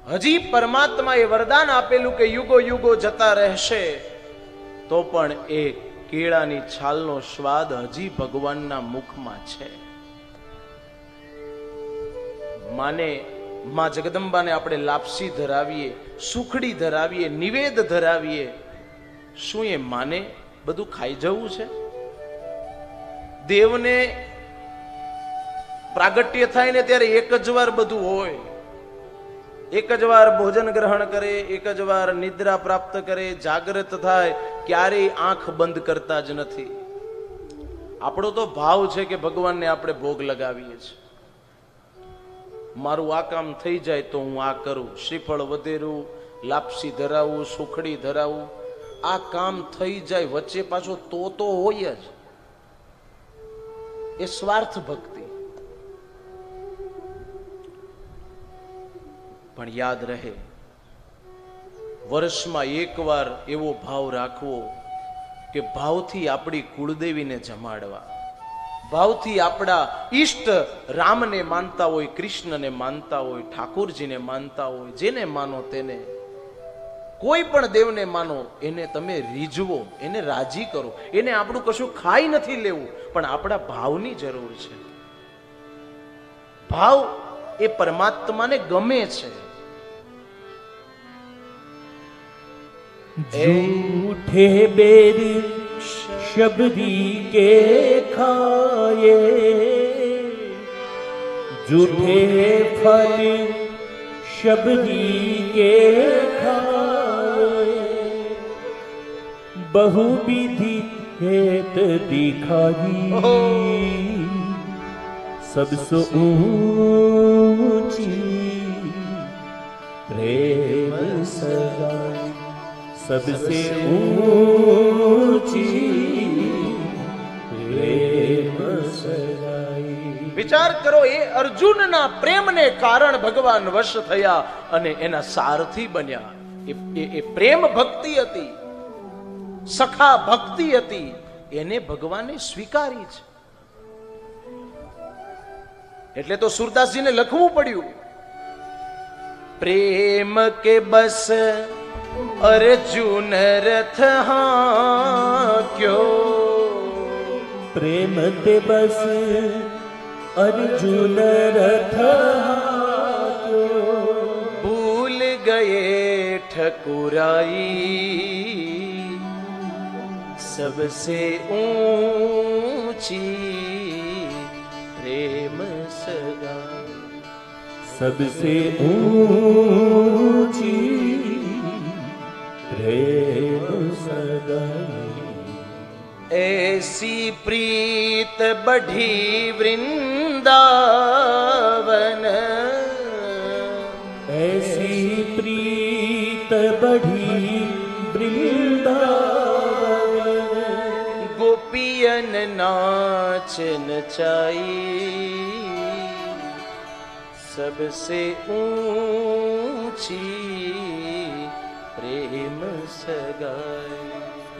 હજી પરમાત્માએ વરદાન આપેલું કે યુગો યુગો જતા રહેશે તો પણ એ કેળાની છાલનો સ્વાદ હજી ભગવાનના મુખમાં છે. માને માં જગદંબાને આપણે લાપસી ધરાવીએ, સુખડી ધરાવીએ, નિવેદ ધરાવીએ, શું એ માને બધું ખાઈ જવું છે? દેવને પ્રાગટ્ય થાય ને ત્યારે એક જ વાર બધું હોય, એક જ વાર ભોજન ગ્રહણ કરે, એક જ વાર નિદ્રા પ્રાપ્ત કરે, જાગૃત થાય, ક્યારેય આંખ બંધ કરતા જ નથી. આપણો તો ભાવ છે કે ભગવાનને આપણે ભોગ લગાવીએ છીએ. મારું આ કામ થઈ જાય તો હું આ કરું, શ્રીફળ વધેરું, લાપસી ધરાવું, સુખડી ધરાવું, આ કામ થઈ જાય, વચ્ચે પાછો તો હોય જ. એ સ્વાર્થ ભક્તિ. પણ યાદ રહે, વર્ષમાં એકવાર એવો ભાવ રાખવો કે ભાવથી આપણી કુળદેવીને જમાડવા, ભાવથી આપણા ઈષ્ટ રામને માનતા હોય, કૃષ્ણને માનતા હોય, ઠાકોરજીને માનતા હોય, જેને માનો તેને, કોઈ પણ દેવને માનો, એને તમે રીઝવો, એને રાજી કરો. એને આપણું કશું ખાઈ નથી લેવું, પણ આપણા ભાવની જરૂર છે. ભાવ એ પરમાત્માને ગમે છે. झूठे बेर शबरी के खाए, झूठे फल शबरी के खाए, बहुविधि हेत दिखाई, सबसे ऊंची प्रेम सगाई, सबसे ऊंची प्रेम सगाई. વિચાર કરો, એ અર્જુનના પ્રેમને કારણ ભગવાન વશ થયા અને એના સારથી બન્યા. એ પ્રેમ ભક્તિ હતી, સખા ભક્તિ હતી, એને ભગવાને સ્વીકારી છે. એટલે તો સુરદાસજીને લખવું પડ્યું, પ્રેમ કે બસ अर्जुन रथ हांक्यो, प्रेम ते बस अर्जुन रथ हांक्यो, भूल गए ठकुराई, सबसे ऊंची प्रेम सगाई, सबसे ऊंची प्रेम सगाई. ऐसी प्रीत बढ़ी वृंदावन, ऐसी प्रीत बढ़ी वृंदावन, गोपियन नाच नचाई, सबसे ऊंची प्रेम सगाई,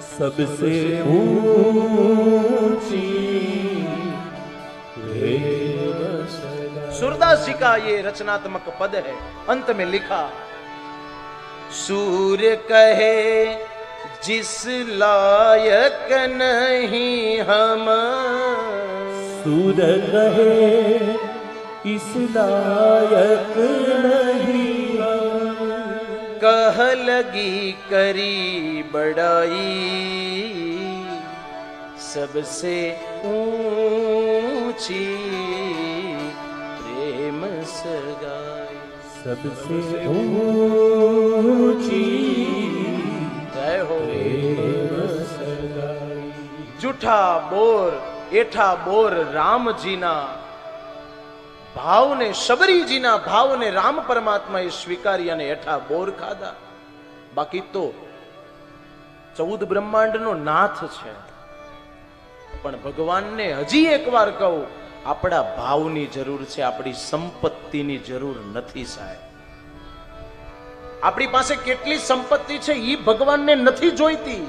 सबसे ऊंची प्रेम सगाई. सूरदास जी का ये रचनात्मक पद है. अंत में लिखा, सूर्य कहे जिस लायक नहीं हम, सूर्य कहे इस लायक नहीं हम, कह लगी करी बड़ाई, सबसे ऊंची प्रेम सगाई, सबसे ऊंची जय हो प्रेम सगाई. जूठा बोर एठा बोर રામજીના ભાવને, શબરીજીના ભાવને રામ પરમાત્માએ સ્વીકારી અને હેઠા બોર ખાધા. બાકી તો 14 બ્રહ્માંડનો નાથ છે. પણ ભગવાનને હજી એકવાર કહું, આપણા ભાવની જરૂર છે, આપણી સંપત્તિની જરૂર નથી સાહેબ. આપણી પાસે કેટલી સંપત્તિ છે એ ભગવાનને નથી જોઈતી,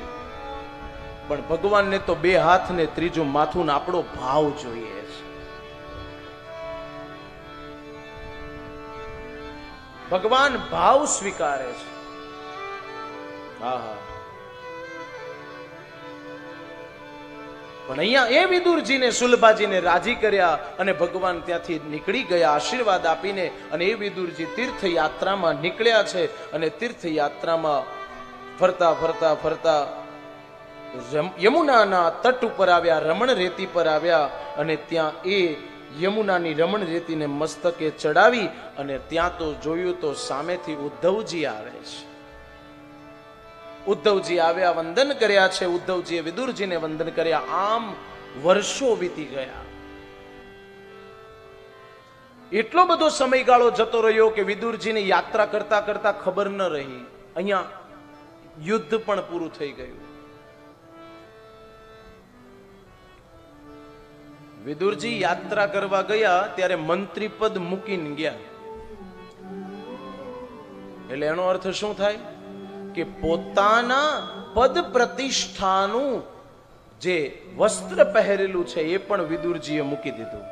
પણ ભગવાનને તો 2 હાથ ને 3જું માથું ને આપણો ભાવ જોઈએ છે. ભગવાન ભાવ સ્વીકારે છે. આહા. પણ અહીંયા એ વિદુરજીને સુલભાજીને રાજી કર્યા અને ભગવાન ત્યાંથી નીકળી ગયા આશીર્વાદ આપીને. અને એ વિદુરજી તીર્થયાત્રામાં નીકળ્યા છે અને તીર્થયાત્રામાં ફરતા ફરતા ફરતા યમુનાના તટ ઉપર આવ્યા, રમણ રેતી પર આવ્યા અને ત્યાં એ યમુનાની રમણ રેતીને મસ્તકે ચડાવી અને ત્યાં તો જોયું તો સામેથી ઉદ્ધવજી આવે છે. ઉદ્ધવજી આવ્યા, વંદન કર્યા છે. ઉદ્ધવજીએ વિદુરજીને વંદન કર્યા. આમ વર્ષો વીતી ગયા. એટલો બધો સમયગાળો જતો રહ્યો કે વિદુરજીને યાત્રા કરતા કરતા ખબર ન રહી. અહીંયા યુદ્ધ પણ પૂરું થઈ ગયું. વિદુરજી યાત્રા કરવા ગયા ત્યારે મંત્રી પદ મૂકીને ગયા. એટલે એનો અર્થ શું થાય કે પોતાના પદ પ્રતિષ્ઠાનું જે વસ્ત્ર પહેરેલું છે એ પણ વિદુરજીએ મૂકી દીધું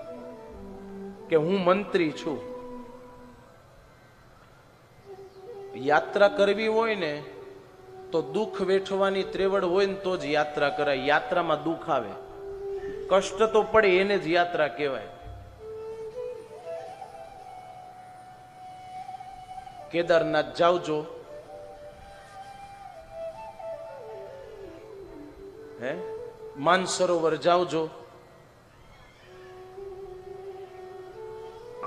કે હું મંત્રી છું. યાત્રા કરવી હોય ને તો દુઃખ વેઠવાની ત્રેવડ હોય ને તો જ યાત્રા કરાય. યાત્રામાં દુઃખ આવે, કષ્ટ તો પડે, એને જ યાત્રા કહેવાય. કેદારનાથ જાવજો, હે માનસરોવર જાવજો.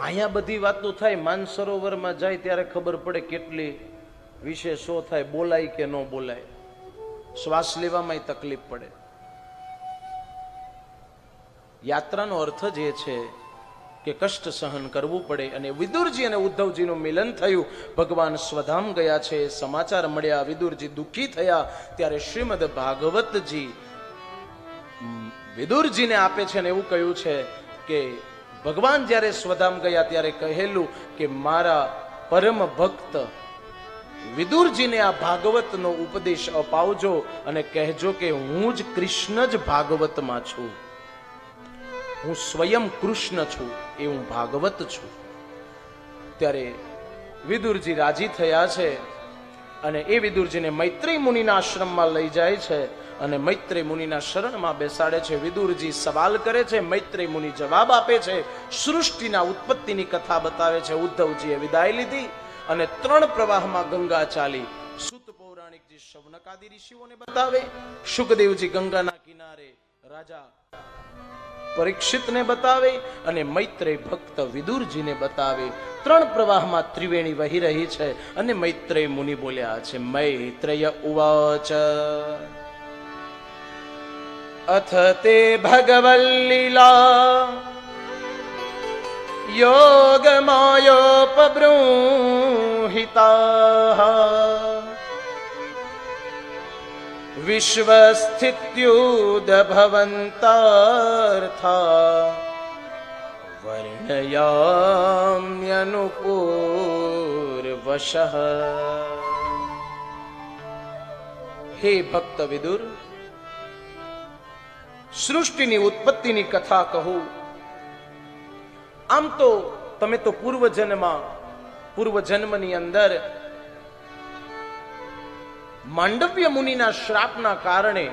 અહીંયા બધી વાતો થાય, માનસરોવરમાં જાય ત્યારે ખબર પડે કેટલી વિશેષો થાય, બોલાય કે ન બોલાય, શ્વાસ લેવામાં તકલીફ પડે. યાત્રાનો અર્થ જ એ છે કે કષ્ટ સહન કરવું પડે. અને વિદુરજી અને ઉદ્ધવજીનું મિલન થયું. ભગવાન સ્વધામ ગયા છે, સમાચાર મળ્યા. વિદુરજી દુઃખી થયા ત્યારે શ્રીમદ ભાગવતજી વિદુરજીને આપે છે અને એવું કહ્યું છે કે ભગવાન જ્યારે સ્વધામ ગયા ત્યારે કહેલું કે મારા પરમ ભક્ત વિદુરજીને આ ભાગવતનો ઉપદેશ અપાવજો અને કહેજો કે હું જ કૃષ્ણ જ ભાગવતમાં છું, હું સ્વયં કૃષ્ણ છું, એ હું ભાગવત છું. ત્યારે વિદુરજી રાજી થયા છે અને એ વિદુરજીને મૈત્રેય મુનિના આશ્રમમાં લઈ જાય છે અને મૈત્રેય મુનિના શરણમાં બેસાડે છે. વિદુરજી સવાલ કરે છે, મૈત્રેય મુનિ જવાબ આપે છે, સૃષ્ટિના ઉત્પત્તિની કથા બતાવે છે. ઉદ્ધવજીએ વિદાય લીધી અને 3 પ્રવાહમાં ગંગા ચાલી. સુત પૌરાણિકજી શૌનકાદિ ઋષિઓને બતાવે, શુકદેવજી ગંગાના કિનારે રાજા પરીક્ષિતને બતાવે અને મૈત્રેય ભક્ત વિદુરજીને બતાવે. 3 પ્રવાહમાં ત્રિવેણી વહી રહી છે અને મૈત્રેય મુનિ બોલ્યા છે. મૈત્રેય ઉવાચ અથ તે ભગવલ્લીલા યોગમાયોપબૃંહિતા વિશ્વસ્થિત્યુદભવંતાર્થા વર્ણયામ્યનુપૂર્વશઃ. હે ભક્ત વિદુર, સૃષ્ટિની ઉત્પત્તિની કથા કહું. આમ તો તમે તો પૂર્વજન્મની અંદર માંડવ્ય મુનિના શ્રાપના કારણે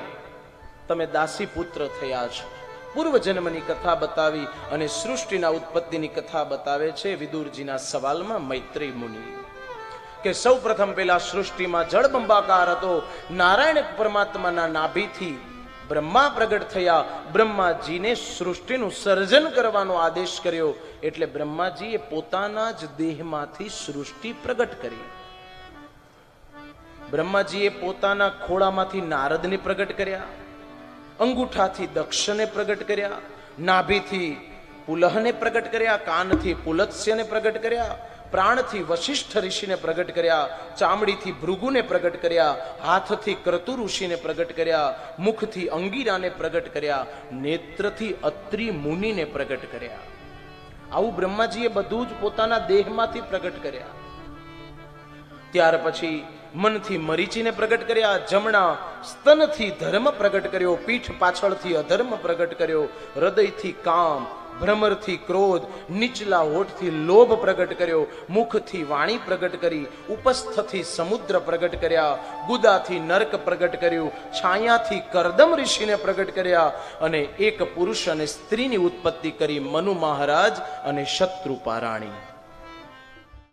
તમે દાસી પુત્ર થયા છો. પૂર્વજન્મની કથા બતાવી અને સૃષ્ટિના ઉત્પત્તિની કથા બતાવે છે વિદુરજીના સવાલમાં મૈત્રેય મુનિ કે સૌ પ્રથમ પેલા સૃષ્ટિમાં જળબંબાકાર હતો. નારાયણ પરમાત્માના નાભીથી બ્રહ્મા પ્રગટ થયા. બ્રહ્માજીને સૃષ્ટિનું સર્જન કરવાનો આદેશ કર્યો એટલે બ્રહ્માજીએ પોતાના જ દેહમાંથી સૃષ્ટિ પ્રગટ કરી. બ્રહ્માજીએ પોતાના ખોળામાંથી નારદને પ્રગટ કર્યા, અંગૂઠાથી દક્ષને પ્રગટ કર્યા, નાભીથી પુલહને પ્રગટ કર્યા, કાનથી પુલત્સ્યને પ્રગટ કર્યા, પ્રાણથી વશિષ્ઠ ઋષિને પ્રગટ કર્યા, ચામડીથી ભૃગુને પ્રગટ કર્યા, હાથથી ક્રતુ ઋષિને પ્રગટ કર્યા, મુખથી અંગીરાને પ્રગટ કર્યા, નેત્રથી અત્રિ મુનિને પ્રગટ કર્યા. આવું બ્રહ્માજીએ બધું જ પોતાના દેહમાંથી પ્રગટ કર્યા. ત્યાર પછી મનથી મરીચીને પ્રગટ કર્યા, જમણા સ્તનથી ધર્મ પ્રગટ કર્યો, પીઠ પાછળથી અધર્મ પ્રગટ કર્યો, હૃદયથી કામ, ભ્રમરથી ક્રોધ, નીચલા હોઠથી લોભ પ્રગટ કર્યો, મુખથી વાણી પ્રગટ કરી, ઉપસ્થથી સમુદ્ર પ્રગટ કર્યા, ગુદાથી નર્ક પ્રગટ કર્યું, છાયાથી કરદમ ઋષિને પ્રગટ કર્યા અને એક પુરુષ અને સ્ત્રીની ઉત્પત્તિ કરી, મનુ મહારાજ અને શત્રુપા રાણી.